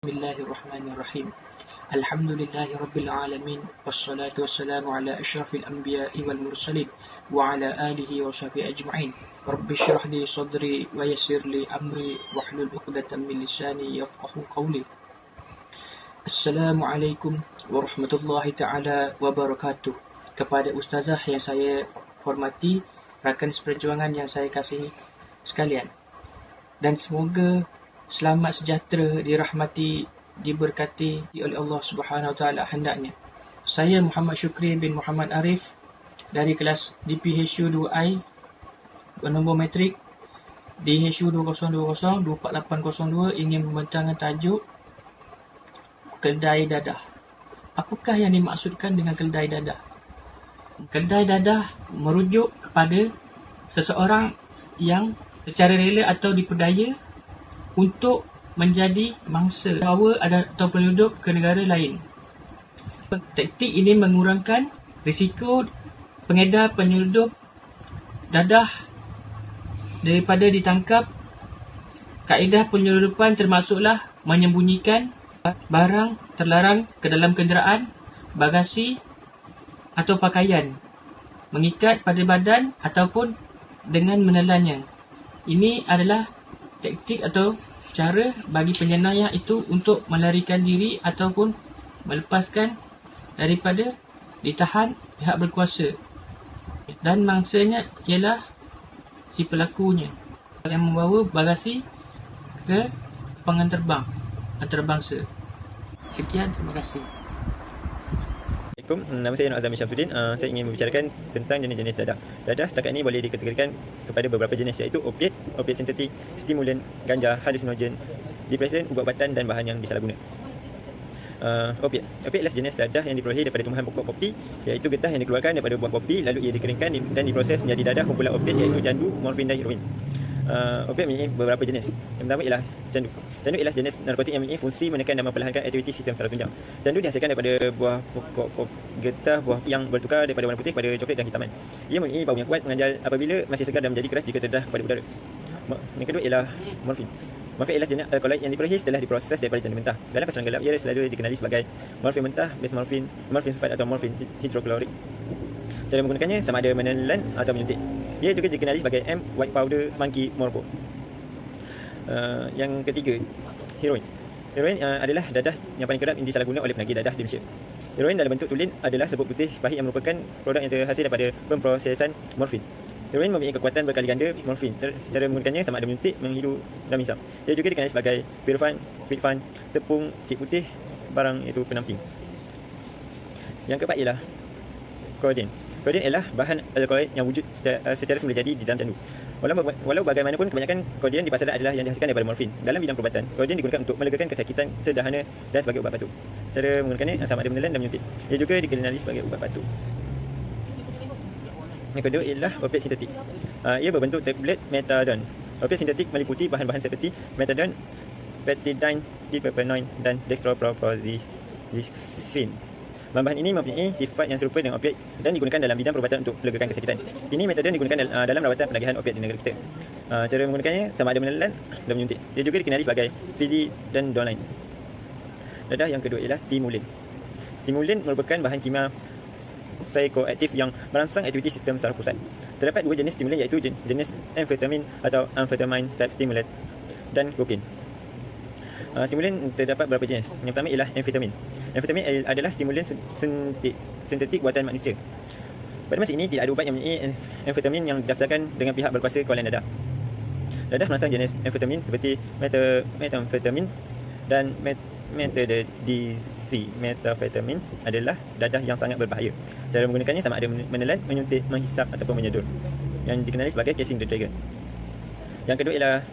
Bismillahirrahmanirrahim. Alhamdulillahi rabbil alamin wassalatu wassalamu ala asyrafil anbiya'i wal mursalin wa ala alihi wa sahbihi ajma'in. Rabbi shrah li sadri wa yassir li amri wahlul 'uqdatam min lisani yafqahu qawli. Assalamualaikum warahmatullahi taala wabarakatuh. Kepada ustazah yang saya hormati, rakan seperjuangan yang saya kasihi sekalian, dan semoga selamat sejahtera, dirahmati, diberkati oleh Allah Subhanahu Wa Taala hendaknya. Saya Muhammad Syukri bin Muhammad Arif dari kelas DPHU 2I bernombor metrik DHU 2020-24802 ingin membentangkan tajuk kedai dadah. Apakah yang dimaksudkan dengan kedai dadah? Kedai dadah merujuk kepada seseorang yang secara rela atau diperdaya untuk menjadi mangsa bawa atau penyelundup ke negara lain. Taktik ini mengurangkan risiko pengedar penyelundup dadah daripada ditangkap. Kaedah penyelundupan termasuklah menyembunyikan barang terlarang ke dalam kenderaan, bagasi atau pakaian, mengikat pada badan ataupun dengan menelannya. Ini adalah taktik atau cara bagi penjenayah itu untuk melarikan diri ataupun melepaskan daripada ditahan pihak berkuasa, dan mangsanya ialah si pelakunya yang membawa bagasi ke penganterbang antarabangsa. Sekian, terima kasih. Assalamualaikum, nama saya Nur Azami Syamsuddin. Saya ingin membicarakan tentang jenis-jenis dadah. Dadah setakat ini boleh dikategorikan kepada beberapa jenis, iaitu opiat, opiat sintetik, stimulan, ganja, halusinogen, depresan, ubat-ubatan dan bahan yang disalahguna. Opiat adalah sejenis dadah yang diperolehi daripada tumbuhan pokok kopi, iaitu getah yang dikeluarkan daripada buah kopi, lalu ia dikeringkan dan diproses menjadi dadah kumpulan opiat, iaitu candu, morfin dan heroin. Opiat mempunyai beberapa jenis. Yang pertama ialah candu. Candu ialah jenis narkotik yang mempunyai fungsi menekan dan memperlahankan aktiviti sistem saraf tunjang. Candu dihasilkan daripada buah pokok getah buah yang bertukar daripada warna putih pada coklat dan hitaman. Ia mempunyai bau yang kuat, menganjal apabila masih segar dan menjadi keras jika terdedah pada udara. Yang kedua ialah morfin. Morfin ialah jenis alkaloid yang diperolehi setelah diproses daripada candu mentah. Dalam pasaran gelap, ia selalu dikenali sebagai morfin mentah, base morfin, morfin sulfat atau morfin hidroklorik. Cara menggunakannya sama ada menelan atau menyuntik. Ia juga dikenali sebagai M white powder monkey morpho. Yang ketiga, heroin. Heroin adalah dadah yang paling kerap disalahguna oleh penagih dadah di Malaysia. Heroin dalam bentuk tulen adalah serbuk putih pahit yang merupakan produk yang terhasil daripada pemprosesan morfin. Heroin mempunyai kekuatan berkali ganda morfin. Cara menggunakannya sama ada menyuntik, menghidu dan menghisap. Ia juga dikenali sebagai pirfan, fitfan, tepung, cik putih, barang itu penamping. Yang keempat ialah kodein. Kodein ialah bahan alkaloid yang wujud secara semula jadi di dalam candu. Walau bagaimanapun, kebanyakan kodein di pasaran adalah yang dihasilkan daripada morfin. Dalam bidang perubatan, kodein digunakan untuk melegakan kesakitan sederhana dan sebagai ubat batuk. Cara menggunakannya sama ada menelan dan menyuntik. Ia juga dikenali sebagai ubat batuk. Yang kedua ialah opiat sintetik. Ia berbentuk tablet metadon. Opiat sintetik meliputi bahan-bahan seperti metadon, petidine, dipropionone dan dextropropositoxin. Bahan-bahan ini mempunyai sifat yang serupa dengan opiat dan digunakan dalam bidang perubatan untuk melegakan kesakitan. Ini metadon digunakan dalam rawatan penagihan opiat di negara kita. Cara menggunakannya sama ada menelan dan menyuntik. Dia juga dikenali sebagai Fizi dan Donline. Dadah yang kedua ialah stimulan. Stimulan merupakan bahan kimia psikoaktif yang merangsang aktiviti sistem saraf pusat. Terdapat dua jenis stimulan, iaitu jenis amfetamin atau amphetamine type stimulant dan kokain. Stimulan terdapat beberapa jenis. Yang pertama ialah amfetamin. Amfetamin adalah stimulan sintetik buatan manusia. Pada masa ini tidak ada ubat yang mempunyai amfetamin yang didaftarkan dengan pihak berkuasa kawalan dadah. Dadah merangsang jenis amfetamin seperti metamfetamin dan metaddizi. Metafetamin adalah dadah yang sangat berbahaya. Cara menggunakannya sama ada menelan, menyuntik, menghisap ataupun menyedul, yang dikenali sebagai casing the dragon. Yang kedua ialah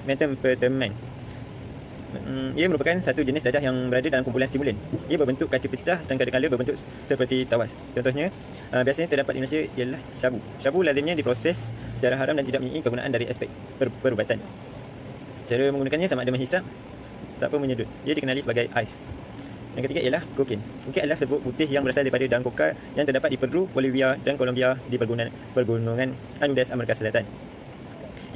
metamfetamin. Ia merupakan satu jenis dadah yang berada dalam kumpulan stimulan. Ia berbentuk kaca pecah dan kadang-kadang berbentuk seperti tawas. Contohnya, biasanya terdapat di Malaysia ialah syabu. Syabu lazimnya diproses secara haram dan tidak mempunyai kegunaan dari aspek perubatan. Cara menggunakannya sama ada menghisap ataupun menyedut. Ia dikenali sebagai ais. Yang ketiga ialah kokain. Kokain adalah serbuk putih yang berasal daripada daun koka yang terdapat di Peru, Bolivia dan Colombia di pergunungan Andes Amerika Selatan.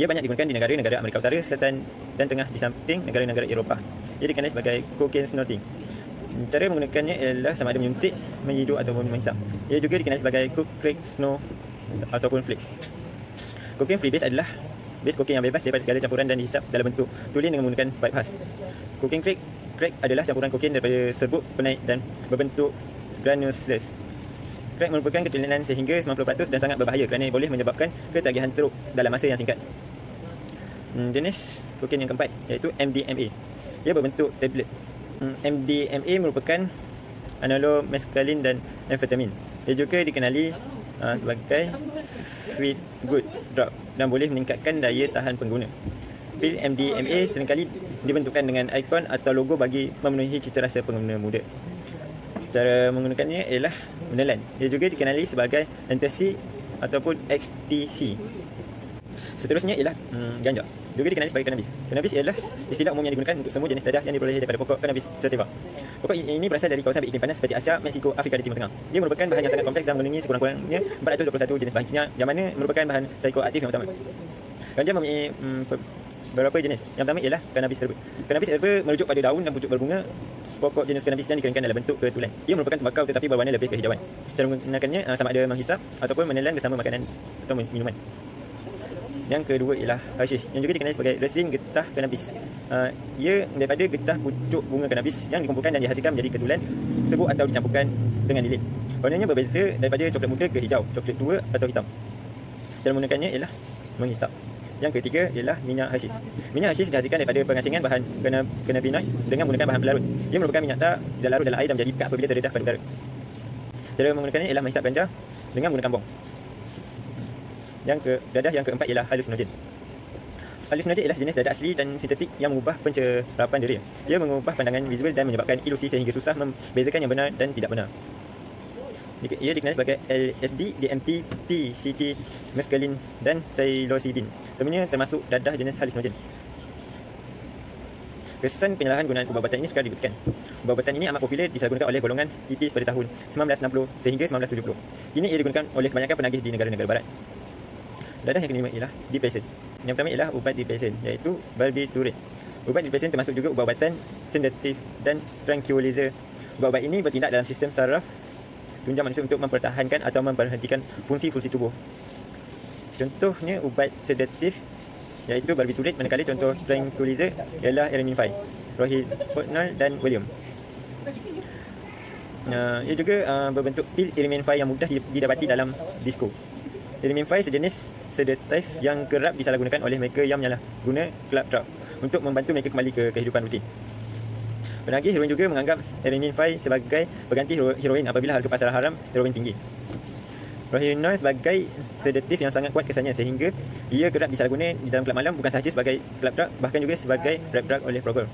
Ia banyak digunakan di negara-negara Amerika Utara, Selatan dan Tengah di samping negara-negara Eropah. Ia dikenali sebagai cocaine snorting. Cara menggunakannya ialah sama ada menyuntik, menghidup ataupun menghisap. Ia juga dikenali sebagai coke, crack, snow ataupun flake. Cocaine free base adalah base cocaine yang bebas daripada segala campuran dan dihisap dalam bentuk tulen dengan menggunakan pipe khas. Cocaine crack adalah campuran kokain daripada serbuk penaik dan berbentuk granules. Crack merupakan ketulenan sehingga 90% dan sangat berbahaya kerana boleh menyebabkan ketagihan teruk dalam masa yang singkat. Jenis kokain yang keempat iaitu MDMA. Ia berbentuk tablet. MDMA merupakan analog meskalin dan amfetamin. Ia juga dikenali sebagai feel good drug dan boleh meningkatkan daya tahan pengguna. Pil MDMA seringkali dibentukkan dengan ikon atau logo bagi memenuhi cita rasa pengguna muda. Cara menggunakannya ialah menelan. Ia juga dikenali sebagai ecstasy ataupun XTC. Seterusnya ialah ganja. Juga dikenali sebagai cannabis. Cannabis ialah istilah umum yang digunakan untuk semua jenis dadah yang diperoleh daripada pokok cannabis sativa. Pokok ini berasal dari kawasan beriklim panas seperti Asia, Meksiko, Afrika dan Timur Tengah. Dia merupakan bahan yang sangat kompleks dan mengandungi sekurang-kurangnya 421 jenis bahan kimia yang mana merupakan bahan psikoaktif yang utama. Ganja mempunyai beberapa jenis. Yang pertama ialah cannabis herba. Cannabis herba merujuk pada daun dan pucuk berbunga pokok jenis cannabis yang dikeringkan dalam bentuk ketulan. Ia merupakan tembakau tetapi berwarna lebih kehijauan. Cara menggunakannya sama ada menghisap ataupun menelan bersama makanan atau minuman. Yang kedua ialah hashish yang juga dikenali sebagai resin getah cannabis. Ia daripada getah pucuk bunga cannabis yang dikumpulkan dan dihasilkan menjadi ketulan, serbuk atau dicampurkan dengan lilin. Warnanya berbeza daripada coklat muda ke hijau, coklat tua atau hitam. Cara menggunakannya ialah menghisap. Yang ketiga ialah minyak hashish. Minyak hashish dihasilkan daripada pengasingan bahan cannabinoid dengan menggunakan bahan pelarut. Ia merupakan minyak tak tidak larut dalam air dan menjadi pekat apabila terdedah pada udara. Cara menggunakannya ialah menghisap ganja dengan menggunakan bong. Yang keempat ialah halusinogen. Halusinogen ialah sejenis dadah asli dan sintetik yang mengubah pencerapan diri. Ia mengubah pandangan visual dan menyebabkan ilusi sehingga susah membezakan yang benar dan tidak benar. Ia dikenali sebagai LSD, DMT, PCP, meskalin dan psilocybin. Semuanya termasuk dadah jenis halusinogen. Kesan penyalahan gunaan ubat-ubatan ini sukar dibuktikan. Ubat-ubatan ini amat popular disalahgunakan oleh golongan hippies pada tahun 1960 sehingga 1970. Kini ia digunakan oleh kebanyakan penagih di negara-negara barat. Dadah yang kelima ialah depression. Yang pertama ialah ubat depression iaitu barbiturates. Ubat depression termasuk juga ubat-ubatan sedatif dan tranquilizer. Ubat-ubat ini bertindak dalam sistem saraf tunjang manusia untuk mempertahankan atau memberhentikan fungsi-fungsi tubuh. Contohnya ubat sedatif iaitu barbiturates, manakala contoh tranquilizer ialah Elamine 5, rohypnol dan Valium. Ia juga berbentuk pil Elamine 5 yang mudah didapati dalam disko. Elamine 5 sejenis sedatif yang kerap disalahgunakan oleh mereka yang menyalahguna club drug untuk membantu mereka kembali ke kehidupan rutin. Penagih heroin juga menganggap Elamine 5 sebagai pengganti heroin apabila harga pasaran haram heroin tinggi. Rohypnol sebagai sedatif yang sangat kuat kesannya sehingga ia kerap disalahguna di dalam kelab malam bukan sahaja sebagai club drug bahkan juga sebagai rap drug oleh program.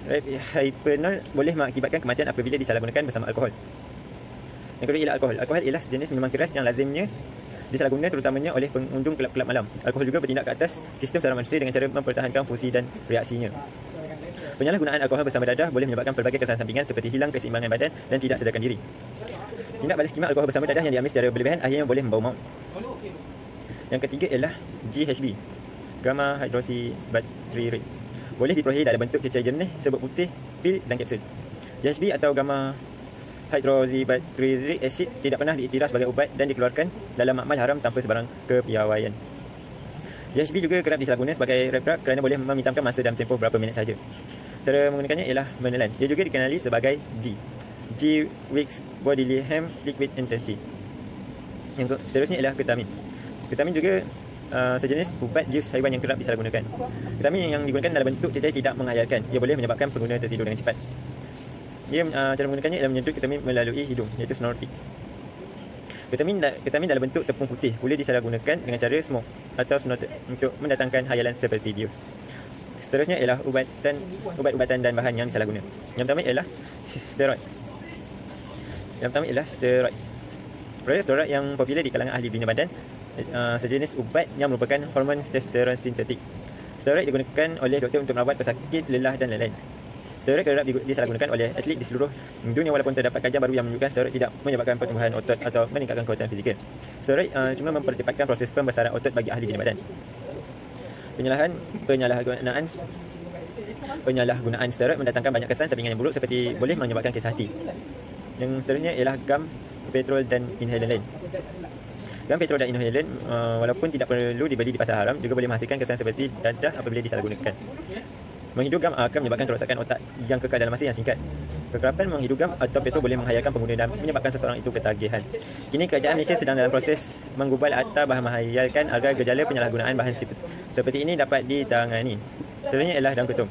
Rohypnol boleh mengakibatkan kematian apabila disalahgunakan bersama alkohol. Yang kedua ialah alkohol. Alkohol ialah sejenis minuman keras yang lazimnya disalahguna terutamanya oleh pengunjung kelab-kelab malam. Alkohol juga bertindak ke atas sistem saraf manusia dengan cara mempertahankan fungsi dan reaksinya. Penyalahgunaan alkohol bersama dadah boleh menyebabkan pelbagai kesan sampingan seperti hilang keseimbangan badan dan tidak sedarkan diri. Tindak balas kimak alkohol bersama dadah yang diambil secara berlebihan akhirnya boleh membawa maut. Yang ketiga ialah GHB, gamma hydroxybutyric. Boleh diperoleh dalam bentuk cecair jernih, serbuk putih, pil dan kapsul. GHB atau gamma hydroxybutyric acid tidak pernah diiktiraf sebagai ubat dan dikeluarkan dalam makmal haram tanpa sebarang kepiawaian. GHB juga kerap disalahguna sebagai rap drug kerana boleh menghitamkan masa dalam tempoh berapa minit saja. Cara menggunakannya ialah menelan. Ia juga dikenali sebagai G Weeks Bodily Hem Liquid Intensity. Yang seterusnya ialah ketamin. Ketamin juga sejenis ubat bius haiwan yang kerap disalahgunakan. Ketamin yang digunakan dalam bentuk cecair tidak menghayalkan. Ia boleh menyebabkan pengguna tertidur dengan cepat. Cara menggunakannya ialah menyedut ketamin melalui hidung iaitu snorting. Ketamin dalam bentuk tepung putih boleh disalahgunakan dengan cara smoke atau snorted untuk mendatangkan hayalan seperti bius. Seterusnya ialah ubat-ubatan dan bahan yang disalahguna. Yang pertama ialah steroid. Steroid yang popular di kalangan ahli bina badan, sejenis ubat yang merupakan hormon testosteron sintetik. Steroid digunakan oleh doktor untuk merawat pesakit, lelah dan lain-lain. Steroid kerap disalahgunakan oleh atlet di seluruh dunia walaupun terdapat kajian baru yang menunjukkan steroid tidak menyebabkan pertumbuhan otot atau meningkatkan kekuatan fizikal. Steroid cuma mempercepatkan proses pembesaran otot bagi ahli bina badan. Penyalahgunaan Penyalahgunaan steroid mendatangkan banyak kesan sampingan yang buruk seperti boleh menyebabkan kisah hati. Yang seterusnya ialah gam, petrol dan inhalan lain. Gam, petrol dan inhalan walaupun tidak perlu dibeli di pasar haram juga boleh menghasilkan kesan seperti dadah apabila disalahgunakan. Menghidu gam akan menyebabkan kerosakan otak yang kekal dalam masa yang singkat. Kekerapan menghidu gam atau petrol boleh menghayalkan pengguna dan menyebabkan seseorang itu ketagihan. Kini kerajaan Malaysia sedang dalam proses menggubal akta bahan menghayalkan agar gejala penyalahgunaan bahan seperti ini dapat ditangani. Seterusnya ialah daun ketum.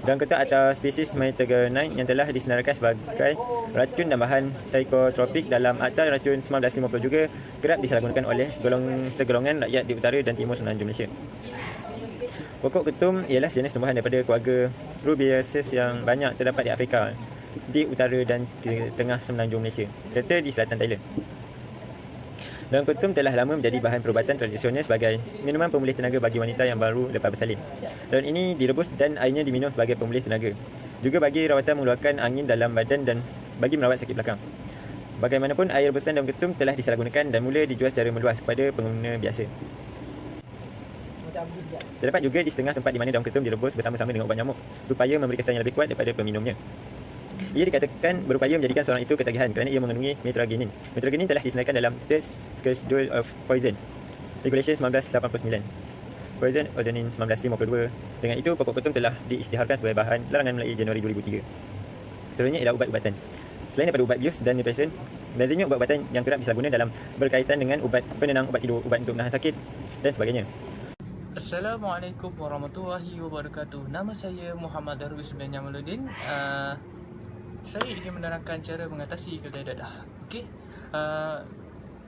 Daun ketum atau spesies Metagernine yang telah disenaraikan sebagai racun dan bahan psikotropik dalam Akta Racun 1950 juga kerap disalahgunakan oleh segolongan rakyat di utara dan timur semenanjung Malaysia. Pokok ketum ialah jenis tumbuhan daripada keluarga Rubiaceae yang banyak terdapat di Afrika, di utara dan tengah semenanjung Malaysia serta di selatan Thailand. Daun ketum telah lama menjadi bahan perubatan tradisional sebagai minuman pemulih tenaga bagi wanita yang baru lepas bersalin. Daun ini direbus dan airnya diminum sebagai pemulih tenaga. Juga bagi rawatan mengeluarkan angin dalam badan dan bagi merawat sakit belakang. Bagaimanapun, air rebusan daun ketum telah disalahgunakan dan mula dijual secara meluas kepada pengguna biasa. Terdapat juga di setengah tempat di mana daun ketum direbus bersama-sama dengan ubat nyamuk supaya memberi kesan yang lebih kuat daripada peminumnya. Ia dikatakan berupaya menjadikan seorang itu ketagihan kerana ia mengandungi metraginin. Metraginin telah disenaraikan dalam Third Schedule of Poison, Regulation 1989, Poison Ordinance 1952. Dengan itu, pokok ketum telah diisytiharkan sebagai bahan larangan mulai Januari 2003. Seterusnya ialah ubat-ubatan. Selain daripada ubat bius dan depresan, lazimnya ubat-ubatan yang kerap disalahguna dalam berkaitan dengan ubat penenang, ubat tidur, ubat untuk menahan sakit dan sebagainya. Assalamualaikum warahmatullahi wabarakatuh. Nama saya Muhammad Darwis bin Jamaluddin. Saya ingin menerangkan cara mengatasi kedai dadah. Okey.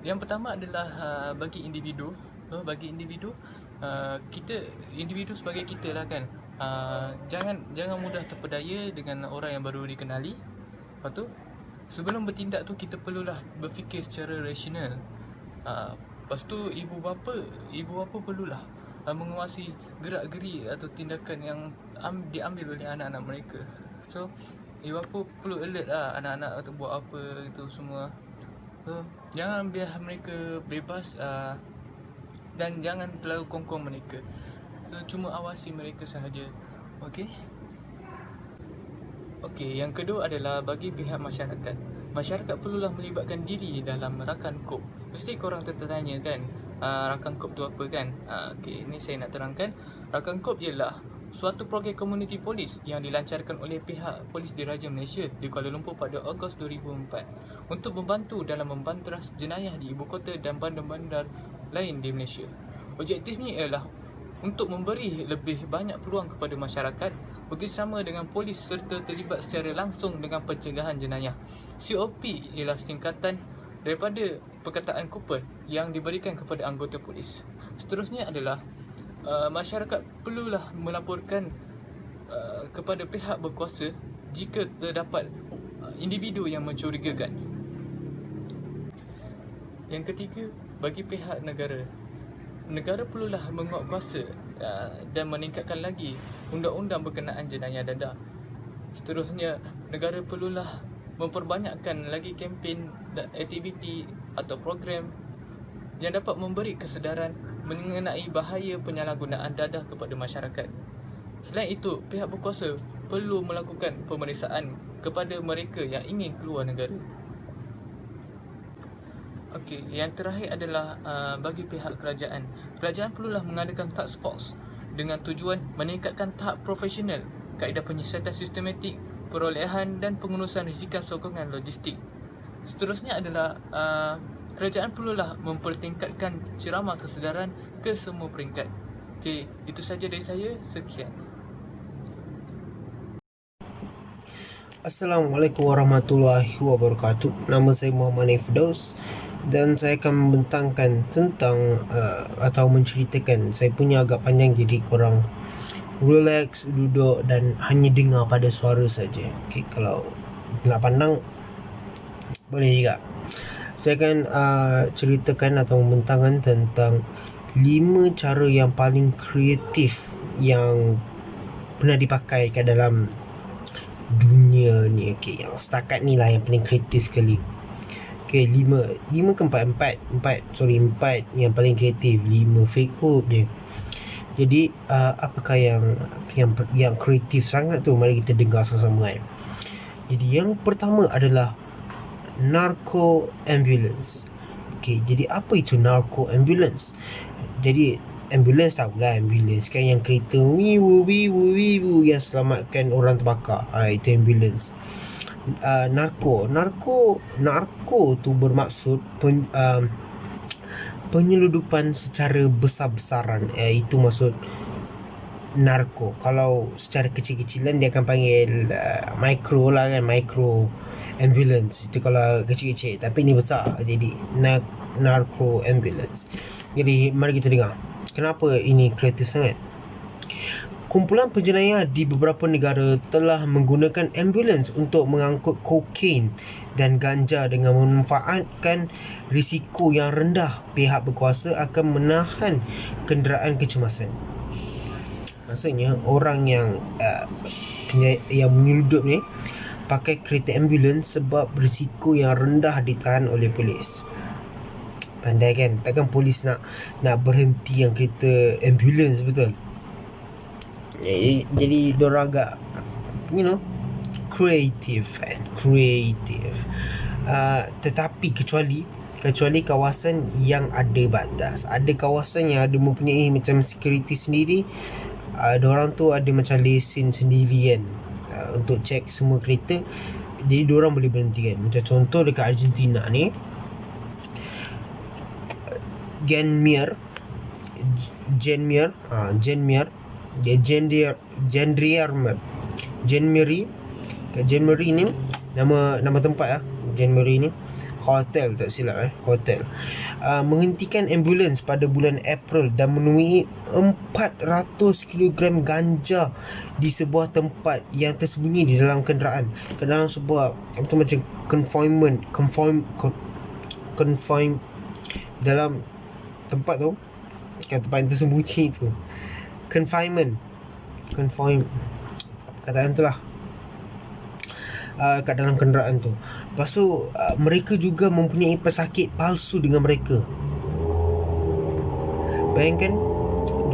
Yang pertama adalah bagi individu, kita individu sebagai kita lah kan. Jangan mudah terpedaya dengan orang yang baru dikenali. Lepas tu, sebelum bertindak tu kita perlulah berfikir secara rasional. Lepas tu ibu bapa perlulah menguasai gerak-geri atau tindakan yang diambil oleh anak-anak mereka. So, ibu bapa perlu alert lah anak-anak atau buat apa itu semua. So, jangan biar mereka bebas dan jangan terlalu kongkong mereka. So, cuma awasi mereka sahaja. Okey? Okey, yang kedua adalah bagi pihak masyarakat. Masyarakat perlulah melibatkan diri dalam rakan kop. Mesti korang tertanya kan, rakan kop tu apa kan? Okey, ini saya nak terangkan. Rakan kop ialah suatu program komuniti polis yang dilancarkan oleh pihak Polis Diraja Malaysia di Kuala Lumpur pada Ogos 2004 untuk membantu dalam membanteras jenayah di ibu kota dan bandar-bandar lain di Malaysia. Objektifnya ialah untuk memberi lebih banyak peluang kepada masyarakat bekerjasama dengan polis serta terlibat secara langsung dengan pencegahan jenayah. COP ialah singkatan daripada perkataan Cooper yang diberikan kepada anggota polis. Seterusnya adalah masyarakat perlulah melaporkan kepada pihak berkuasa jika terdapat individu yang mencurigakan. Yang ketiga, bagi pihak negara. Negara perlulah menguatkuasa dan meningkatkan lagi undang-undang berkenaan jenayah dadah. Seterusnya, negara perlulah memperbanyakkan lagi kempen, aktiviti atau program yang dapat memberi kesedaran mengenai bahaya penyalahgunaan dadah kepada masyarakat. Selain itu, pihak berkuasa perlu melakukan pemeriksaan kepada mereka yang ingin keluar negara. Okey, yang terakhir adalah bagi pihak kerajaan. Kerajaan perlulah mengadakan task force dengan tujuan meningkatkan tahap profesional, kaedah penyiasatan sistematik, perolehan dan pengurusan risikan sokongan logistik. Seterusnya adalah kerajaan perlulah mempertingkatkan ceramah kesedaran ke semua peringkat. Okey, itu saja dari saya. Sekian. Assalamualaikum warahmatullahi wabarakatuh. Nama saya Muhammad Firdaus dan saya akan membentangkan tentang atau menceritakan. Saya punya agak panjang jadi korang relax, duduk dan hanya dengar pada suara saja. Okey, kalau nak pandang boleh juga. Saya akan ceritakan atau membentangkan tentang 5 cara yang paling kreatif yang pernah dipakai kat dalam dunia ni. Okey, yang setakat ni lah yang paling kreatif sekali. Okey, 5 ke 4 yang paling kreatif. 5 fake hope je. Jadi apakah yang kreatif sangat tu? Mari kita dengar sama-sama kan. Jadi yang pertama adalah narco ambulance. Okey, jadi apa itu narco ambulance? Jadi ambulance tahulah, ambulance kan yang kereta wiwu yang selamatkan orang terbakar. Itu ambulance. Narco tu bermaksud penyeludupan secara besar-besaran. Itu maksud narko. Kalau secara kecil-kecilan dia akan panggil micro lah kan, micro ambulance. Itu kalau kecil-kecil, tapi ni besar, jadi narco ambulance. Jadi mari kita dengar kenapa ini kreatif sangat. Kumpulan penjenayah di beberapa negara telah menggunakan ambulans untuk mengangkut kokain dan ganja dengan memanfaatkan risiko yang rendah. Pihak berkuasa akan menahan kenderaan kecemasan. Maksudnya orang yang menyeludup ni pakai kereta ambulans sebab risiko yang rendah ditahan oleh polis. Pandai kan? Takkan polis nak berhenti yang kereta ambulans, betul? Jadi diorang agak creative. Tetapi kecuali kawasan yang ada batas. Ada kawasan yang ada mempunyai macam security sendiri. Diorang tu ada macam lesen sendiri kan, untuk cek semua kereta. Jadi diorang boleh berhenti kan. Macam contoh dekat Argentina ni, Genmier, Genmeri ni nama tempat Genmeri ni hotel, tak silap hotel. Menghentikan ambulans pada bulan April dan menemui 400 kg ganja di sebuah tempat yang tersembunyi di dalam kenderaan, ke dalam sebuah macam confine dalam tempat tu kan, tempat yang tersembunyi tu, confinement kataan tu lah, kat dalam kenderaan tu. Lepas tu mereka juga mempunyai pesakit palsu dengan mereka. Bayangkan,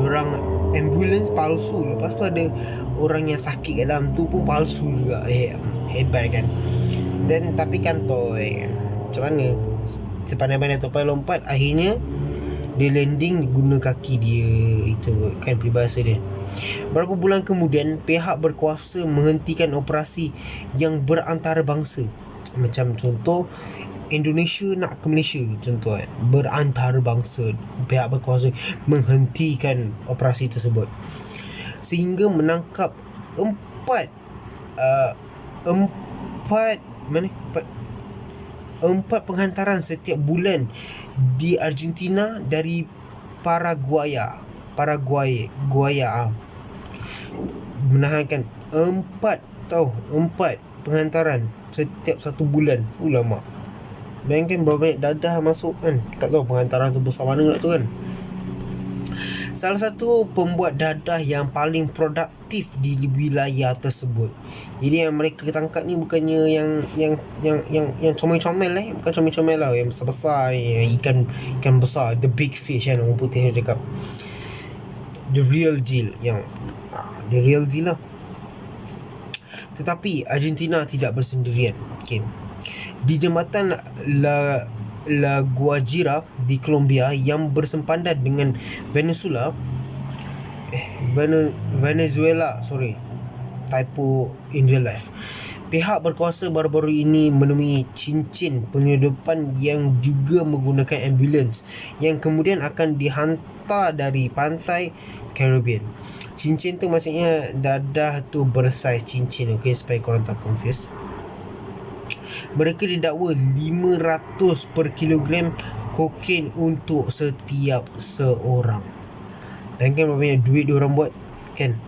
diorang ambulans palsu, lepas tu ada orang yang sakit kat dalam tu pun palsu juga. Hebat kan. Dan tapi kan toy kan, macam mana sepandai-pandai topai lompat, akhirnya dia landing guna kaki dia. Itu kan peribahasa dia. Berapa bulan kemudian, pihak berkuasa menghentikan operasi yang berantarabangsa. Macam contoh Indonesia nak ke Malaysia, contoh kan, berantarabangsa. Pihak berkuasa menghentikan operasi tersebut sehingga menangkap empat penghantaran setiap bulan di Argentina dari Paraguay. Menahankan 4 penghantaran setiap 1 bulan. Lama. Bayangkan berapa banyak dadah masuk kan. Tak tahu penghantaran tu besar mana tu kan. Salah satu pembuat dadah yang paling produktif di wilayah tersebut. Jadi yang mereka tangkap ni bukannya yang comel-comel bukan comel-comel lah, yang besar-besar ni, ikan besar, the big fish kan, orang putih cakap. The real deal lah. Tetapi Argentina tidak bersendirian. Okay. Di jambatan La Guajira di Colombia yang bersempadan dengan Venezuela, typo in real life. Pihak berkuasa baru-baru ini menemui cincin penyeludupan yang juga menggunakan ambulans yang kemudian akan dihantar dari pantai Caribbean. Cincin tu maksudnya dadah tu bersaiz cincin, okey, supaya korang tak confuse. Mereka didakwa 500 per kilogram kokain untuk setiap seorang. Bayangkan berapa banyak duit diorang buat kan.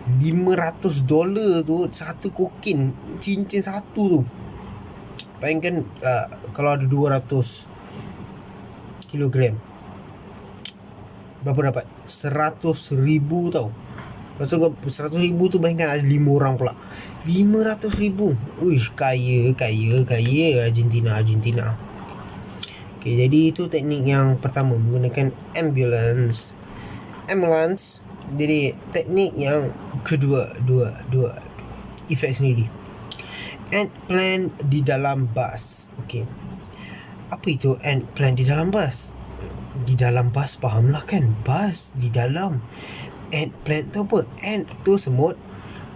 $500 tu satu kokain, cincin satu tu. Bayangkan kalau ada 200 kilogram, berapa dapat? 100,000 tau. Lepas tu 100,000 tu bayangkan ada 5 orang pula, 500,000. Uish, kaya Argentina. Okay, jadi itu teknik yang pertama, menggunakan ambulance. Jadi teknik yang kedua, dua efek sendiri. Ant plant di dalam bus. Okey. Apa itu ant plant di dalam bus? Di dalam bus, fahamlah kan? Bus di dalam. Ant plant tu apa? Ant tu semut,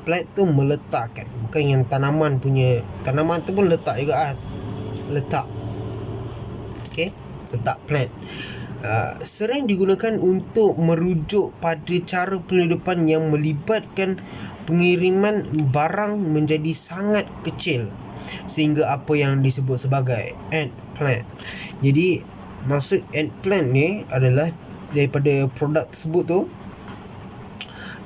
plant tu meletakkan. Bukan yang tanaman punya. Tanaman tu pun letak juga letak. Okey, letak plant. Sering digunakan untuk merujuk pada cara penyelundupan yang melibatkan pengiriman barang menjadi sangat kecil sehingga apa yang disebut sebagai ant plant. Jadi maksud ant plant ni adalah daripada produk tersebut tu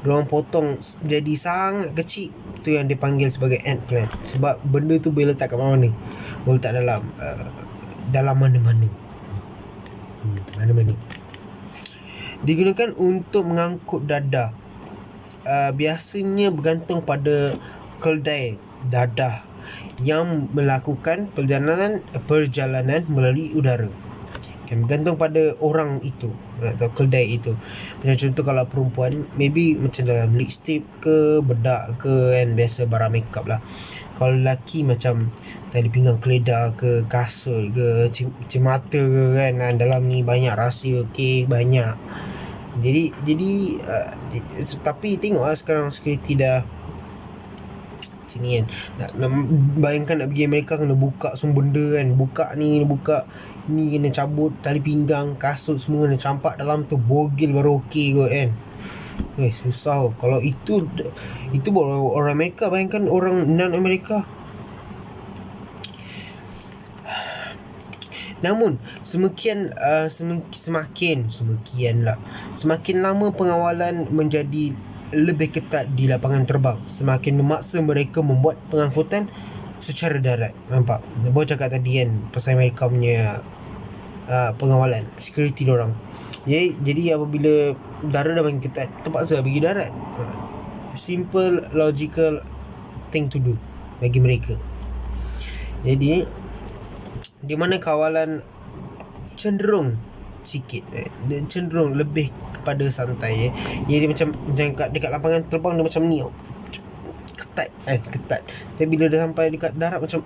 diorang potong jadi sangat kecil, tu yang dipanggil sebagai ant plant. Sebab benda tu boleh letak kat mana-mana, boleh letak dalam mana-mana. Mana-mana. Digunakan untuk mengangkut dadah. Biasanya bergantung pada keldai dadah yang melakukan perjalanan melalui udara. Bergantung pada orang itu atau keldai itu. Macam contoh kalau perempuan, maybe macam dalam lipstick ke, bedak ke, kan, biasa barang makeup lah. Kalau lelaki macam tali pinggang keledar ke, kasut ke, cemata ke, kan, dalam ni banyak rahsia, banyak. Jadi tapi tengoklah sekarang security dah macam ni kan. Nak bayangkan nak pergi Amerika kena buka semua benda kan. Buka ni kena cabut tali pinggang, kasut semua kena campak dalam tu, bogil baru okey kot kan. Susah. Kalau itu baru orang Amerika, bayangkan orang non-Amerika. Namun semakin lama pengawalan menjadi lebih ketat di lapangan terbang, semakin memaksa mereka membuat pengangkutan secara darat. Nampak? Baru cakap tadi kan pasal Amerika punya pengawalan, security diorang. Jadi apabila darat dah makin ketat, terpaksa pergi darat. Simple logical thing to do bagi mereka. Jadi di mana kawalan cenderung sikit, cenderung lebih kepada santai. Jadi macam dekat lapangan terbang dia macam ni, ketat. Tapi bila dah sampai dekat darat macam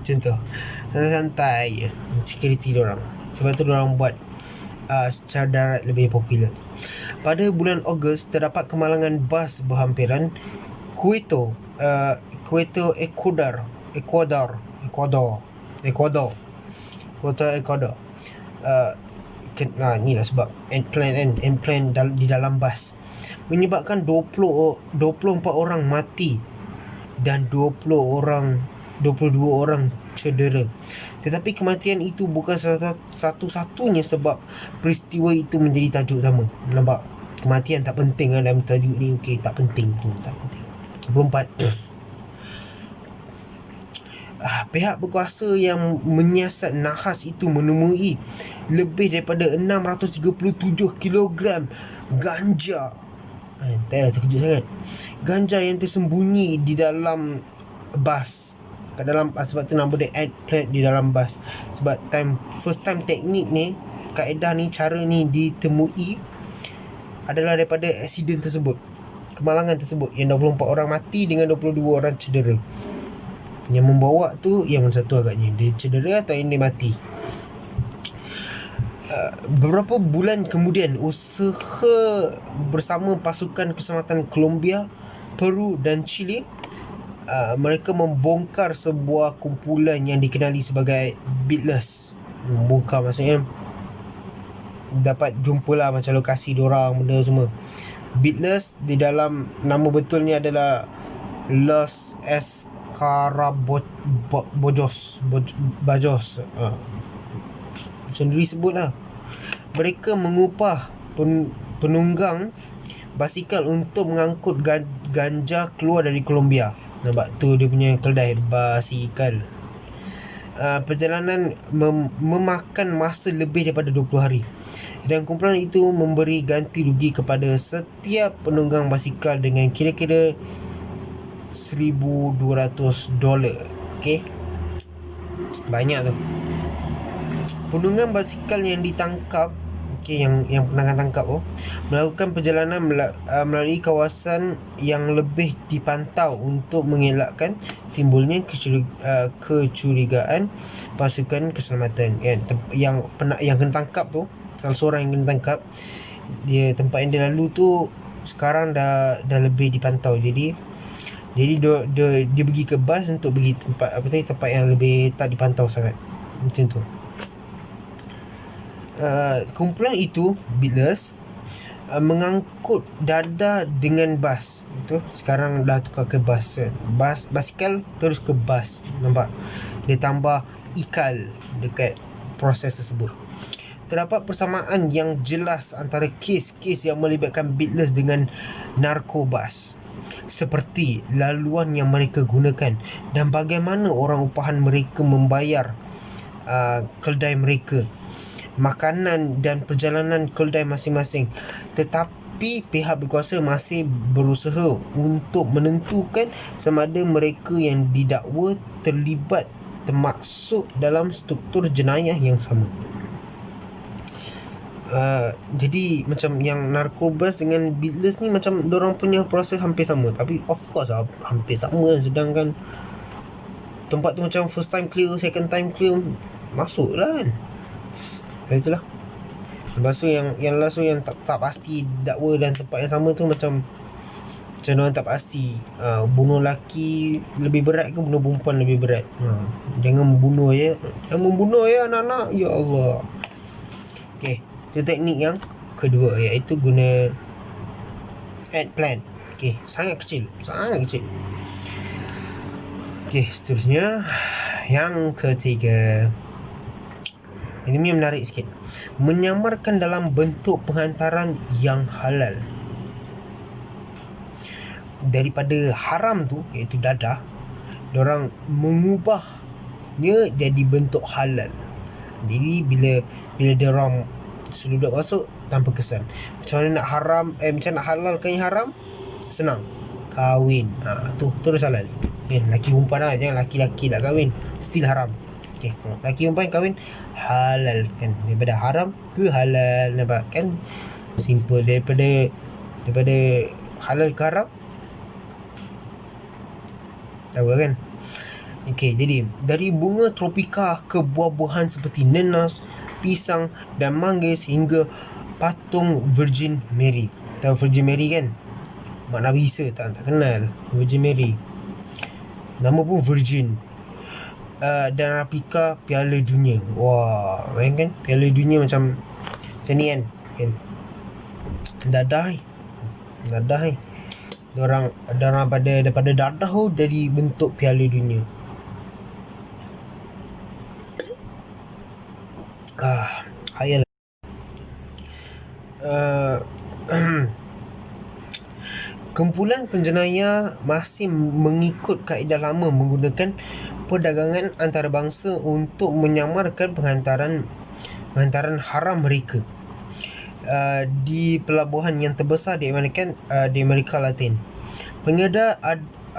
macam tu, santai je security diorang. Sebab tu diorang buat secara darat lebih popular. Pada bulan Ogos terdapat kemalangan bas berhampiran Quito, Ecuador. Ni lah sebab ant plant di dalam bas menyebabkan 24 orang mati dan 22 orang cedera. Tetapi kematian itu bukan satu-satunya sebab peristiwa itu menjadi tajuk utama. Nampak? Kematian tak penting dalam tajuk ni. Okey, tak penting. 24. Pihak berkuasa yang menyiasat nahas itu menemui lebih daripada 637 kilogram ganja. Tak terkejut sangat. Ganja yang tersembunyi di dalam bas. Sebab tu nama dia ant plant di dalam bas. Sebab first time teknik ni, kaedah ni, cara ni ditemui adalah daripada accident tersebut, kemalangan tersebut, yang 24 orang mati dengan 22 orang cedera. Yang membawa tu yang satu agaknya dia cedera atau yang dia mati. Beberapa bulan kemudian, usaha bersama pasukan keselamatan Colombia, Peru dan Chile, mereka membongkar sebuah kumpulan yang dikenali sebagai Beatles. Membongkar maksudnya dapat jumpalah macam lokasi diorang, benda semua. Beatles di dalam nama betulnya adalah Los Escarabajos. Sendiri sebutlah. Mereka mengupah penunggang basikal untuk mengangkut ganja keluar dari Colombia. Nampak tu dia punya keldai basikal. Perjalanan memakan masa lebih daripada 20 hari. Dan kumpulan itu memberi ganti rugi kepada setiap penunggang basikal dengan kira-kira $1,200. Okey. Banyak tu. Penunggang basikal yang ditangkap yang pernah tangkap melakukan perjalanan melalui kawasan yang lebih dipantau untuk mengelakkan timbulnya kecurigaan pasukan keselamatan. Yang kena tangkap tu, salah seorang yang kena tangkap, dia tempat yang dia lalu tu sekarang dah lebih dipantau. Jadi dia pergi ke bas untuk pergi tempat yang lebih tak dipantau sangat. Macam tu. Kumpulan itu Beatles mengangkut Dada dengan bas. Itu sekarang dah tukar ke bas. Basikal terus ke bas. Nampak? Dia tambah ikal dekat proses tersebut. Terdapat persamaan yang jelas antara kes-kes yang melibatkan Beatles dengan narkobas, seperti laluan yang mereka gunakan dan bagaimana orang upahan mereka membayar keldai mereka, makanan dan perjalanan keldai masing-masing. Tetapi pihak berkuasa masih berusaha untuk menentukan sama ada mereka yang didakwa terlibat termasuk dalam struktur jenayah yang sama. Jadi macam yang narkobas dengan Beatles ni macam dorang punya proses hampir sama. Tapi of course hampir sama. Sedangkan tempat tu macam first time clear, second time clear, masuk lah kan. Itulah. Lepas tu yang last tu yang tak pasti dakwa dan tempat yang sama tu macam orang tak pasti. Bunuh lelaki lebih berat ke bunuh perempuan lebih berat? Jangan membunuh ya. Anak-anak. Ya Allah. Okay. Itu teknik yang kedua, iaitu guna eggplant. Okay, sangat kecil. Okay, seterusnya yang ketiga. Ini menarik sikit. Menyamarkan dalam bentuk penghantaran yang halal. Daripada haram tu, iaitu dadah, diorang mengubahnya jadi bentuk halal. Jadi bila diorang seluduk masuk tanpa kesan. Macam mana nak nak halalkan yang haram? Senang. Kahwin. Tu terus halal. Lelaki perempuan lah. Jangan lelaki-lelaki lah kahwin. Still haram. Lelaki perempuan kahwin halal kan. Daripada haram ke halal. Nampak kan? Simple. Daripada halal ke haram. Tahu lah kan? Jadi dari bunga tropika ke buah-buahan seperti nenas, pisang dan manggis hingga patung Virgin Mary. Tahu Virgin Mary kan? Mak Nabi Isa tak kenal Virgin Mary. Nama pun Virgin. Dan replika Piala Dunia. Wah, bayangkan Piala Dunia macam ni kan? Dadah. Diorang daripada dadah dari bentuk Piala Dunia. Hayal. Kumpulan penjenayah masih mengikut kaedah lama menggunakan perdagangan antarabangsa untuk menyamarkan penghantaran haram mereka di pelabuhan yang terbesar di Amerika Latin. Pengedar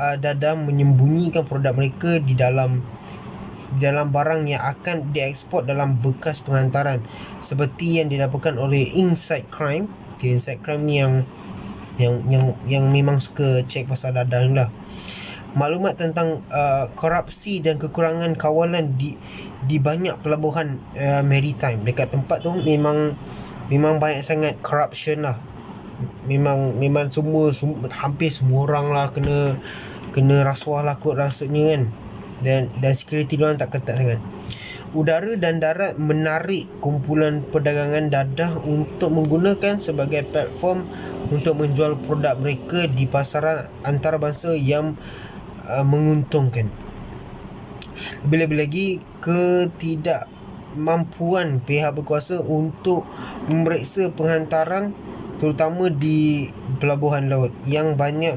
dadah menyembunyikan produk mereka di dalam barang yang akan diekspor dalam bekas penghantaran, seperti yang dilaporkan oleh Inside Crime. Inside Crime ni yang memang suka cek pasal dadah ni lah. Maklumat tentang korupsi dan kekurangan kawalan di banyak pelabuhan maritime dekat tempat tu memang banyak sangat corruption lah. Memang semua hampir semua orang lah kena rasuah lah kot rasanya kan. Dan security diorang tak ketat sangat. Udara dan darat menarik kumpulan perdagangan dadah untuk menggunakan sebagai platform untuk menjual produk mereka di pasaran antarabangsa yang menguntungkan. Lebih-lebih lagi ketidakmampuan pihak berkuasa untuk memeriksa penghantaran, terutama di pelabuhan laut yang banyak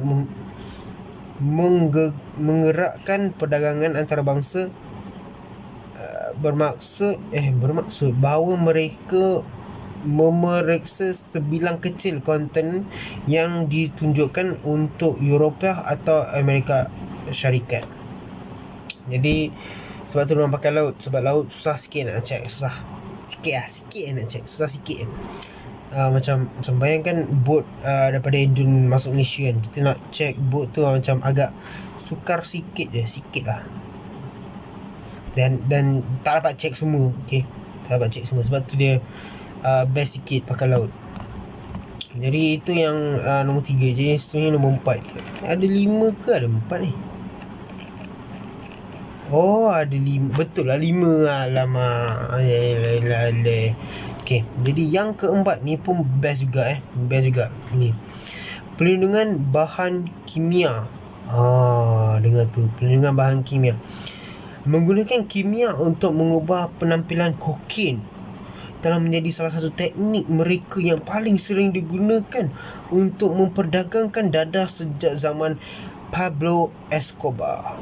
menggerakkan perdagangan antarabangsa, bermaksud bahawa mereka memeriksa sebilang kecil konten yang ditunjukkan untuk Eropah atau Amerika Syarikat. Jadi sebab tu orang pakai laut, sebab laut susah sikit nak check, susah. Sikit nak check. Susah sikit macam bayangkan boat daripada Indon masuk Malaysia kan. Kita nak check boat tu macam agak sukar sikit lah. Dan tak dapat check semua. Okay, tak dapat check semua. Sebab tu dia best sikit pakai laut. Jadi itu yang nombor 3. Jadi seterusnya nombor 4. Ada 5 ke ada 4 ni? Oh, ada 5. Betul lah 5. Alamak. Okay, jadi yang keempat ni pun best juga Best juga ni. Pelindungan bahan kimia. Dengar tu, pelindungan bahan kimia. Menggunakan kimia untuk mengubah penampilan kokain telah menjadi salah satu teknik mereka yang paling sering digunakan untuk memperdagangkan dadah sejak zaman Pablo Escobar.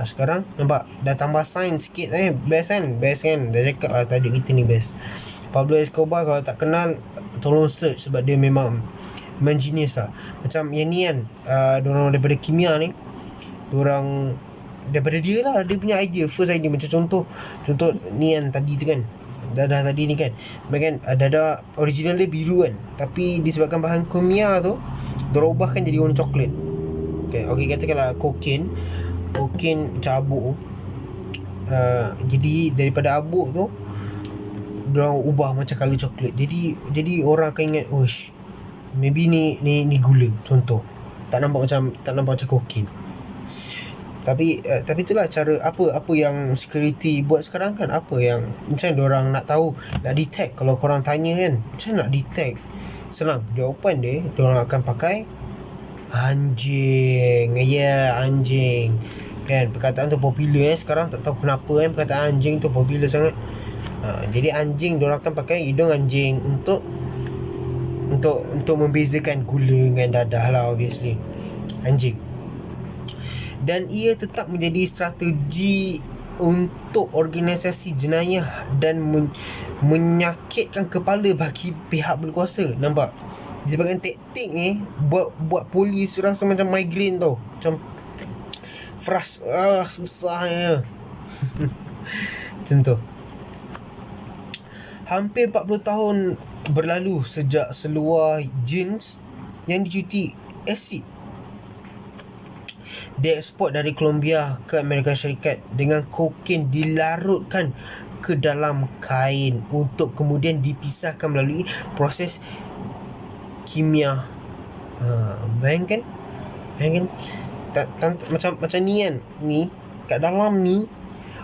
Sekarang nampak dah tambah sains sikit. Best kan? Dah cakap lah tadi kita ni best. Pablo Escobar, kalau tak kenal tolong search sebab dia memang genius lah. Macam yang ni kan, diorang daripada kimia ni, diorang daripada dia lah, dia punya idea, first idea. Macam contoh ni kan tadi tu kan, dadah tadi ni kan, dadah original dia biru kan, tapi disebabkan bahan kimia tu diorang ubahkan jadi warna coklat. Okay, katakanlah kokain macam abuk. Jadi daripada abuk tu diorang ubah macam color coklat. Jadi orang akan ingat, maybe ni gula contoh. Tak nampak macam kokain. Tapi itulah cara apa yang security buat sekarang kan. Apa yang macam diorang nak tahu, nak detect. Kalau korang tanya kan, macam nak detect, senang. Jawapan dia, diorang akan pakai anjing. Anjing kan, perkataan tu popular sekarang. Tak tahu kenapa kan perkataan anjing tu popular sangat. Jadi anjing, diorang akan pakai hidung anjing untuk membezakan gula dengan dadah lah, obviously. Anjing. Dan ia tetap menjadi strategi untuk organisasi jenayah dan menyakitkan kepala bagi pihak berkuasa. Nampak? Disebabkan taktik ni buat polis rasa macam migraine tau. Macam susahnya. Macam tu. Hampir 40 tahun berlalu sejak seluar jeans yang dicuti asid diekspor dari Colombia ke Amerika Syarikat dengan kokain dilarutkan ke dalam kain untuk kemudian dipisahkan melalui proses kimia. Bayangkan macam ni kan, ni kat dalam ni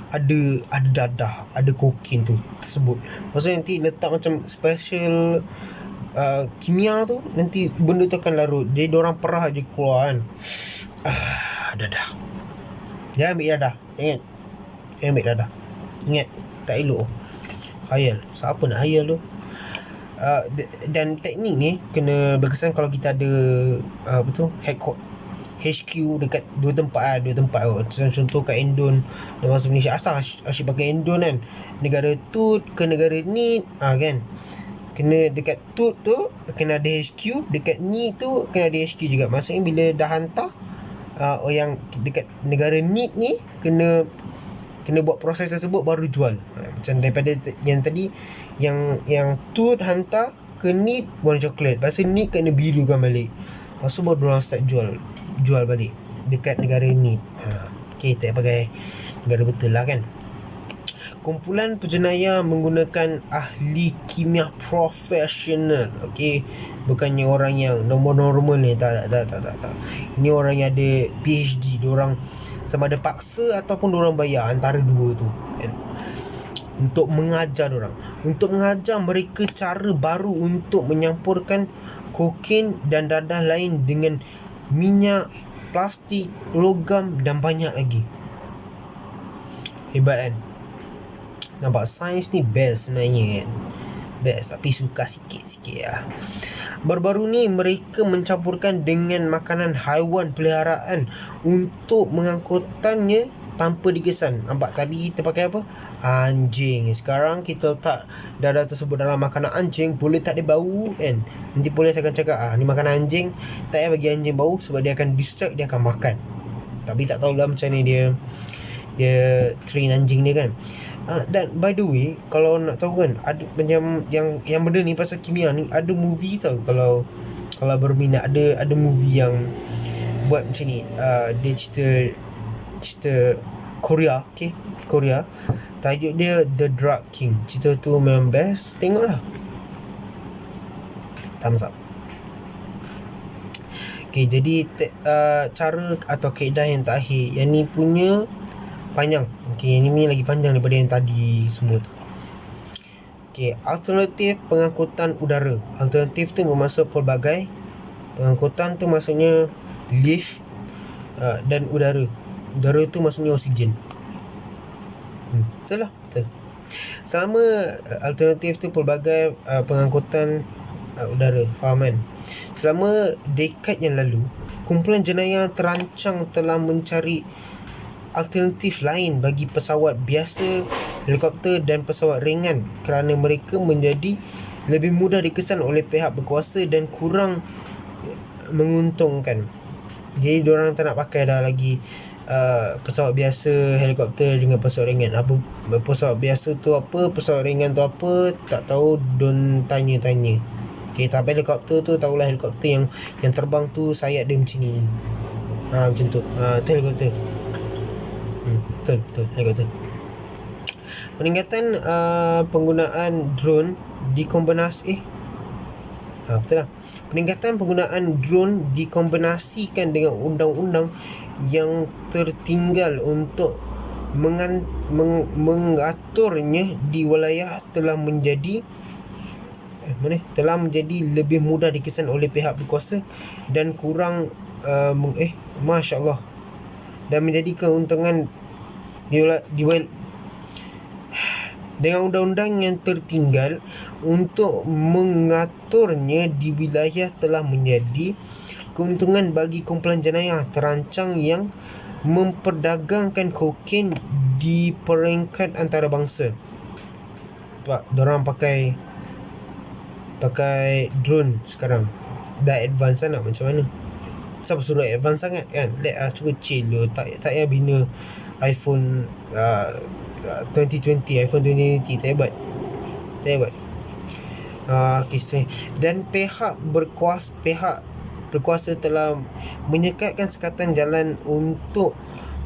ada dadah, ada kokain tu tersebut. Maksudnya nanti letak macam special kimia tu, nanti benda tu akan larut. Jadi diorang perah je keluar kan. Dadah. Jangan ambil dadah. Ingat, tak elok. Khayal. Siapa nak khayal tu? Dan teknik ni kena berkesan kalau kita ada HQ dekat dua tempat. Contoh kat Indon dan masuk Malaysia. Asal asyik pakai Indon kan, negara tu ke negara ni kan, kena dekat tu kena ada HQ, dekat ni tu kena ada HQ juga. Maksudnya bila dah hantar yang dekat negara ni kena buat proses tersebut baru jual. Macam daripada yang tadi, yang tut hantar ke ni warna coklat, lepas tu ni kena birukan balik, lepas tu baru orang start jual balik dekat negara ni. Okay, tak pakai negara betul lah kan. Kumpulan penjenayah menggunakan ahli kimia profesional. Okay, bukannya orang yang normal ni. Tak. Ini orang yang ada PhD. Diorang sama ada paksa ataupun diorang bayar, antara dua tu kan? Untuk mengajar mereka cara baru untuk menyampurkan kokain dan dadah lain dengan minyak, plastik, logam dan banyak lagi. Hebat kan? Nampak sains ni best sebenarnya kan. Best, tapi suka sikit-sikit lah. Baru-baru ni mereka mencampurkan dengan makanan haiwan peliharaan untuk mengangkutannya tanpa dikesan. Nampak tadi kita pakai apa? Anjing. Sekarang kita letak dadah tersebut dalam makanan anjing, boleh tak dia bau kan. Nanti polis akan cakap ni makanan anjing, tak payah bagi anjing bau sebab dia akan distract, dia akan makan. Tapi tak tahulah macam ni dia train anjing dia kan. Dan by the way, kalau nak tahu kan, ada yang benda ni pasal kimia ni, ada movie tau. Kalau berminat, ada movie yang buat macam ni. Dia cerita Korea, okay? Korea. Tajuk dia The Drug King. Cerita tu memang best. Tengoklah. Thumbs up. Okay, jadi cara atau kaedah yang terakhir, yang ni punya panjang. Okay, yang ni lagi panjang daripada yang tadi semua tu. Okay, alternatif pengangkutan udara. Alternatif tu bermaksud pelbagai. Pengangkutan tu maksudnya lift, dan udara. Udara tu maksudnya oksigen. Betul lah, betul. Selama alternatif tu pelbagai pengangkutan udara, faham kan? Selama dekad yang lalu, kumpulan jenayah terancang telah mencari alternatif lain bagi pesawat biasa, helikopter dan pesawat ringan kerana mereka menjadi lebih mudah dikesan oleh pihak berkuasa dan kurang menguntungkan. Jadi diorang tak nak pakai dah lagi pesawat biasa, helikopter dengan pesawat ringan. Apa pesawat biasa tu apa, pesawat ringan tu apa, tak tahu, don't tanya-tanya. Okay, tapi helikopter tu tahulah, helikopter yang terbang tu sayap dia macam ni. Macam tu. Tu helikopter. Betul helikopter. Peningkatan penggunaan drone dikombinasi betul lah. Peningkatan penggunaan drone dikombinasikan dengan undang-undang yang tertinggal untuk mengaturnya di wilayah telah menjadi lebih mudah dikesan oleh pihak berkuasa dan kurang Masya Allah, dan menjadi keuntungan dengan undang-undang yang tertinggal untuk mengaturnya di wilayah telah menjadi keuntungan bagi kumpulan jenayah terancang yang memperdagangkan kokain di peringkat antarabangsa. Sebab diorang pakai drone sekarang. Dah advance nak macam mana? Siapa suruh advance sangat kan? Cuba chill dulu. Tak payah bina iPhone 2020, iPhone 2020 tak payah buat. Dan pihak berkuasa telah menyekatkan sekatan jalan untuk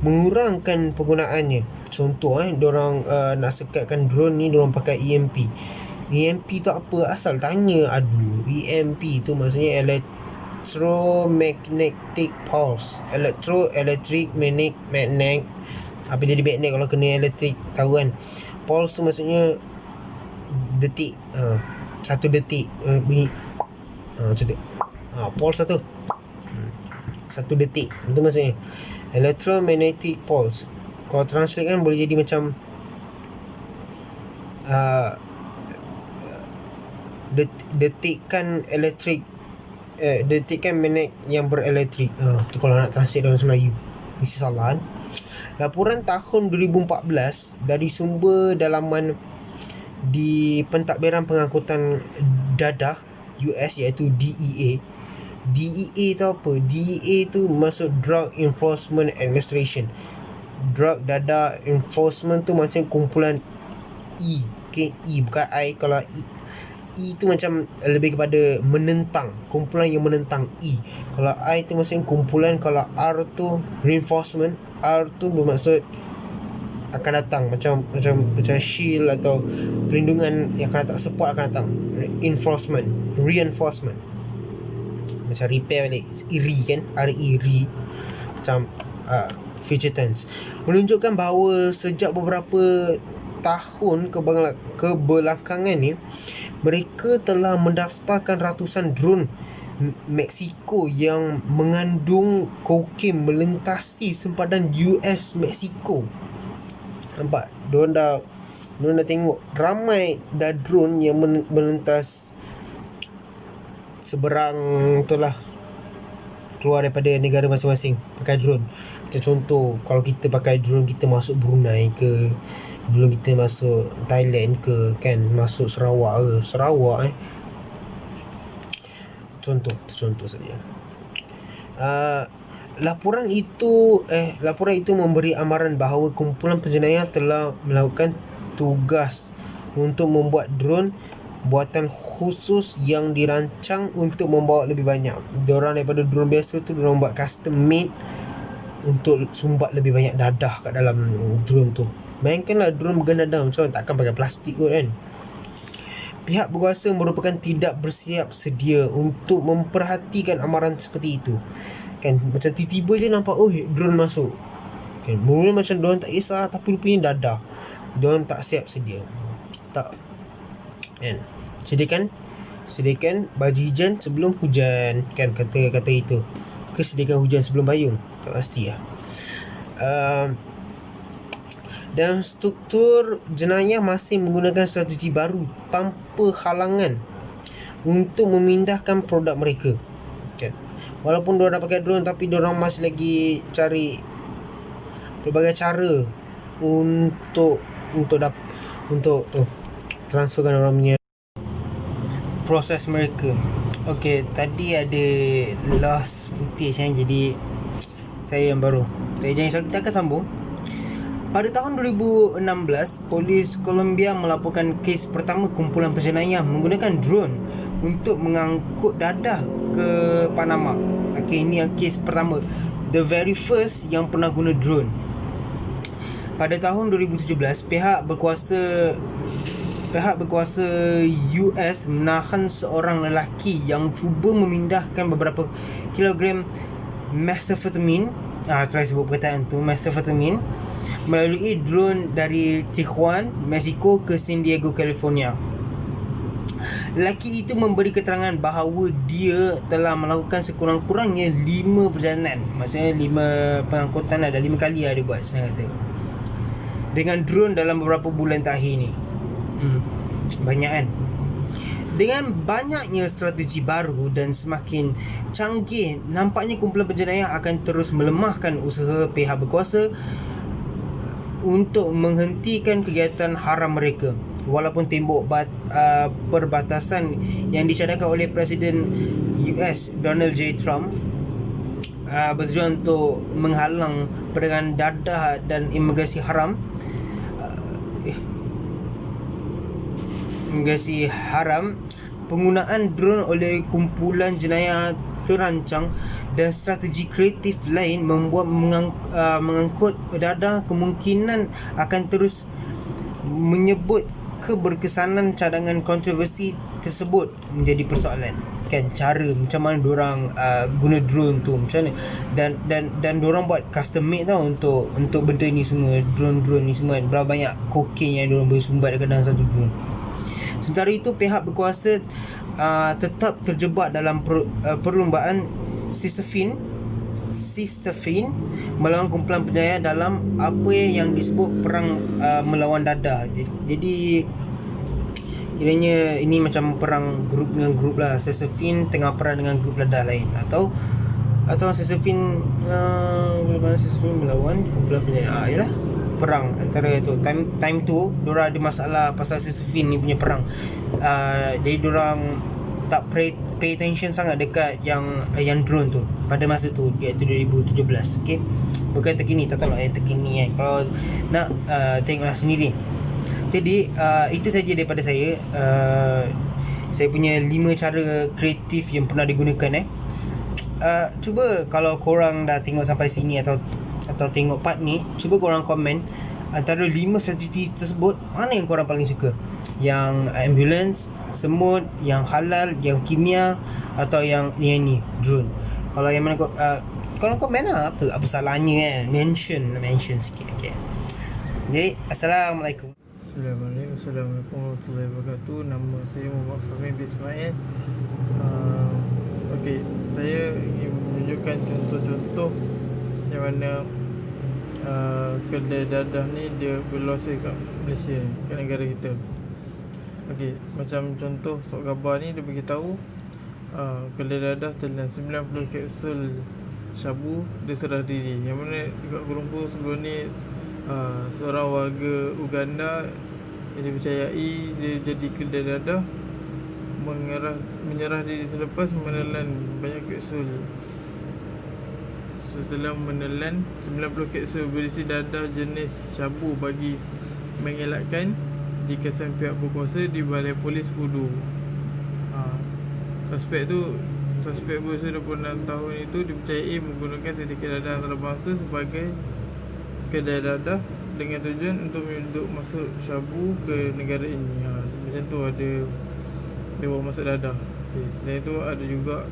mengurangkan penggunaannya. Contoh diorang nak sekatkan drone ni, diorang pakai EMP. EMP tu apa? Asal tanya. EMP tu maksudnya electromagnetic pulse. Electric magnet. Apa jadi magnet kalau kena elektrik, tahu kan? Pulse tu maksudnya detik. 1 detik bunyi. Macam tu. Pulse 1 detik. Itu maksudnya electromagnetic pulse. Kalau translate kan boleh jadi macam detikkan elektrik, detikkan magnet yang berelektrik. Tu kalau nak translate dalam Melayu. Mesti salah kan? Laporan tahun 2014 dari sumber dalaman di Pentadbiran Pengangkutan Dadah US iaitu DEA. DEA tu apa? DEA tu maksud Drug Enforcement Administration. Drug Dadah Enforcement tu macam kumpulan E. Okay, E bukan I. Kalau E tu macam lebih kepada menentang, kumpulan yang menentang E. Kalau I tu maksudnya kumpulan. Kalau R tu reinforcement. R tu bermaksud akan datang, macam shield atau perlindungan yang akan datang, support akan datang. Reinforcement macam repair balik, iri kan, RE, macam future tense. Menunjukkan bahawa sejak beberapa tahun kebelakangan ni, mereka telah mendaftarkan ratusan drone Mexico yang mengandung kokain melintasi sempadan US Mexico. Nampak? Diorang dah tengok ramai dah drone yang melintas seberang tu lah, keluar daripada negara masing-masing pakai drone. Macam contoh, kalau kita pakai drone, kita masuk Brunei ke, drone kita masuk Thailand ke, kan, masuk Sarawak contoh saja. Laporan itu memberi amaran bahawa kumpulan penjenayah telah melakukan tugas untuk membuat drone buatan khusus yang dirancang untuk membawa lebih banyak. Diorang daripada drone biasa tu, diorang buat custom made untuk sumbat lebih banyak dadah kat dalam drone tu. Bayangkanlah drone bergandadah macam mana, takkan pakai plastik kot kan. Pihak berkuasa merupakan tidak bersiap sedia untuk memperhatikan amaran seperti itu kan. Macam tiba-tiba je nampak drone masuk kan. Mula macam diorang tak kisah, tapi rupanya dadah. Diorang tak siap sedia. Tak kan. Sediakan baju hujan sebelum hujan kan, kata itu. Ke sediakan hujan sebelum payung, tak pasti lah. Dan struktur jenayah masih menggunakan strategi baru tanpa halangan untuk memindahkan produk mereka kan. Walaupun diorang dah pakai drone, tapi diorang masih lagi cari pelbagai cara untuk transferkan orang punya proses mereka. Okay, tadi ada lost footage kan, jadi saya yang baru. Kita akan sambung. Pada tahun 2016, polis Colombia melaporkan kes pertama kumpulan penjenayah menggunakan drone untuk mengangkut dadah ke Panama. Okay, ini yang kes pertama, the very first yang pernah guna drone. Pada tahun 2017, pihak berkuasa US menahan seorang lelaki yang cuba memindahkan beberapa kilogram methamphetamine, try sebut perkataan tu, methamphetamine, melalui drone dari Tijuana, Mexico ke San Diego, California. Lelaki itu memberi keterangan bahawa dia telah melakukan sekurang-kurangnya 5 perjalanan. Maksudnya 5 pengangkutan, ada 5 kali dia buat, senang kata, dengan drone dalam beberapa bulan terakhir ni. Banyak kan. Dengan banyaknya strategi baru dan semakin canggih, nampaknya kumpulan penjenayah akan terus melemahkan usaha pihak berkuasa untuk menghentikan kegiatan haram mereka. Walaupun tembok perbatasan yang dicadangkan oleh Presiden US Donald J. Trump bertujuan untuk menghalang perdagangan dadah dan imigrasi haram, penggunaan drone oleh kumpulan jenayah terancang dan strategi kreatif lain membuat mengangkut dadah kemungkinan akan terus menyebut keberkesanan cadangan kontroversi tersebut menjadi persoalan kan. Cara macam mana diorang guna drone tu macam mana, dan diorang buat custom made tau untuk benda ni semua, drone ni semua kan. Berapa banyak kokain yang diorang boleh sumbat dekat dalam satu drone. Sementara itu, pihak berkuasa tetap terjebak dalam perlumbaan Sisyphine melawan kumpulan penjaya dalam apa yang disebut perang melawan dadah. Jadi kiranya ini macam perang grup dengan grup lah. Sisyphine tengah perang dengan grup dadah lain, atau Sisyphine melawan kumpulan penjaya. Yalah, perang antara tu. Time tu diorang ada masalah pasal Sisyphine ni punya perang. Jadi diorang tak pay attention sangat dekat yang drone tu pada masa tu, iaitu 2017. Okay, bukan terkini, tak tahu lah yang terkini kan. Kalau nak tengoklah sendiri. Jadi itu saja daripada saya. Saya punya 5 cara kreatif yang pernah digunakan. Cuba kalau korang dah tengok sampai sini atau tengok part ni, cuba korang komen antara 5 strategi tersebut, mana yang korang paling suka? Yang ambulance, semut, yang halal, yang kimia, atau yang ni drone? Kalau yang mana korang komen lah, apa salahnya kan, mention sikit. Okay. Jadi Assalamualaikum warahmatullahi wabarakatuh. Nama saya Muhammad Fahmi bin Ismail. Okey, saya ingin menunjukkan contoh-contoh yang mana kedai dadah ni dia berluasa kat Malaysia, kat negara kita. Okey, macam contoh sok gambar ni dia beritahu kedai dadah telan 90 kapsul syabu dia serah diri. Yang mana dekat Kuala Lumpur sebelum ni seorang warga Uganda yang dipercayai dia jadi kedai dadah menyerah diri selepas menelan banyak kapsul. Setelah menelan 90 kapsul berisi dadah jenis syabu bagi mengelakkan dikesan pihak berkuasa di Balai Polis Pudu. Suspek berusia 26 tahun itu dipercayai menggunakan sindiket dadah antarabangsa sebagai kedai dadah dengan tujuan untuk masuk syabu ke negara ini. Macam tu ada dia bawa masuk dadah. Selain itu ada juga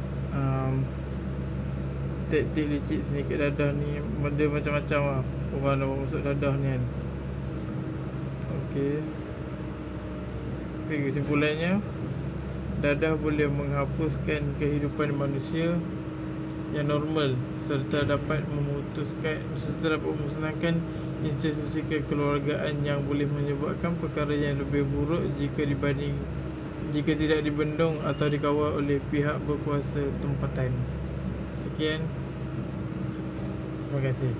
taktik licik sindiket dadah ni, benda macam-macam lah orang nak bawa masuk dadah ni kan. Okey, kesimpulannya, dadah boleh menghapuskan kehidupan manusia yang normal serta dapat memusnahkan institusi kekeluargaan yang boleh menyebabkan perkara yang lebih buruk jika tidak dibendung atau dikawal oleh pihak berkuasa tempatan. Sekian, terima kasih.